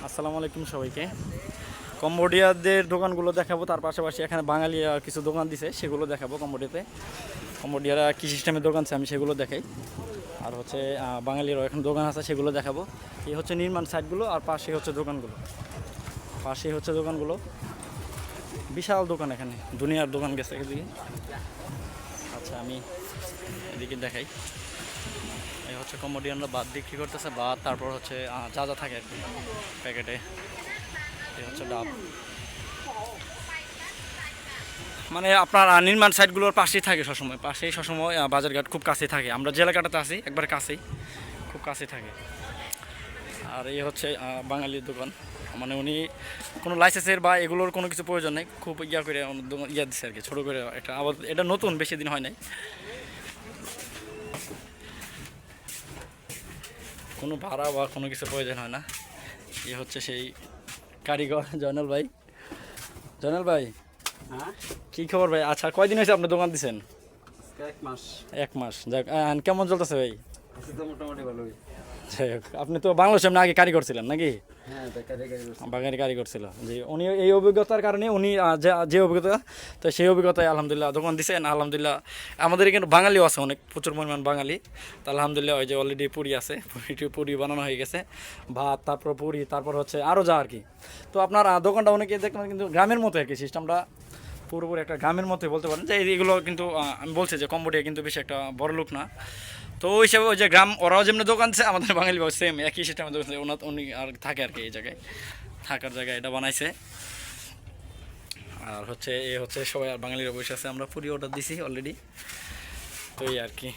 আসসালামু আলাইকুম সবাইকে। কম্বোডিয়াদের দোকানগুলো দেখাবো, তার পাশাপাশি এখানে বাঙালি কিছু দোকান দিছে সেগুলো দেখাবো। কম্বোডিয়ারা কী সিস্টেমের দোকান আছে আমি সেগুলো দেখাই। আর হচ্ছে বাঙালিরও এখানে দোকান আছে সেগুলো দেখাবো। এই হচ্ছে নির্মাণ সাইটগুলো, আর পাশেই হচ্ছে দোকানগুলো বিশাল দোকান, এখানে দুনিয়ার দোকান গেছে এদিকে। আচ্ছা, আমি এদিকে দেখাই। এই হচ্ছে কম্বোডিয়ানরা ভাত বিক্রি করতেছে, ভাত, তারপর হচ্ছে যা যা থাকে আর কি প্যাকেটে। এই হচ্ছে ডাব। মানে আপনার নির্মাণ সাইটগুলোর পাশেই থাকে সবসময়, বাজারঘাট খুব কাছেই থাকে। আমরা যে এলাকাটাতে আছি একবারে কাছেই, খুব কাছেই থাকে। আর এই হচ্ছে বাঙালির দোকান, মানে উনি কোনো লাইসেন্সের বা এগুলোর কোনো কিছু প্রয়োজন নেই, খুব ইয়া করে ইয়া দিচ্ছে আর কি, ছোটো করে একটা। আবার এটা নতুন, বেশি দিন হয় নাই, কোনো ভাড়া বা কোনো কিছু প্রয়োজন হয় না। এ হচ্ছে সেই কারিগর জয়নাল ভাই। হ্যাঁ, কী খবর ভাই? আচ্ছা, কয়দিন হয়েছে আপনার দোকান দিচ্ছেন? 1 মাস। 1 মাস, যাক। কেমন চলতেছে ভাই? আছে তো মোটামুটি ভালোই। যাই হোক, আপনি তো বাংলাদেশে এমনি আগে কারিগর ছিলেন নাকি? হ্যাঁ, বেকারি করছি। বাঙালি কারিগর ছিল, যে উনি এই অভিজ্ঞতার কারণে উনি যে অভিজ্ঞতা, তো সেই অভিজ্ঞতায় আলহামদুলিল্লাহ দোকান দিচ্ছেন। আলহামদুলিল্লাহ আমাদের এখানে বাঙালিও আছে অনেক, প্রচুর পরিমাণ বাঙালি। তো আলহামদুলিল্লাহ ওই যে অলরেডি পুরি আছে, পুরি বানানো হয়ে গেছে, ভাত, তারপর পুরি, তারপর হচ্ছে আরও যা আর কি। তো আপনার দোকানটা অনেকে দেখবেন কিন্তু গ্রামের মতো আর কি, সিস্টেমটা পুরোপুরি একটা গ্রামের মতোই বলতে পারেন। যে এগুলো কিন্তু আমি বলছি যে কম্বোডিয়া কিন্তু বেশি একটা বড় লোক না। তো ওই হিসাবে ওই যে গ্রাম, ওরাও যেমনি দোকান আছে, আমাদের বাঙালি সেম একই সিস্টেমে দোকান আছে। উনি আর থাকে আর কি এই জায়গায়, থাকার জায়গায় এটা বানাইছে। আর হচ্ছে সবাই আর বাঙালিরা বসে আছে, আমরা পুরি অর্ডার দিছি অলরেডি। তো এই আর কি।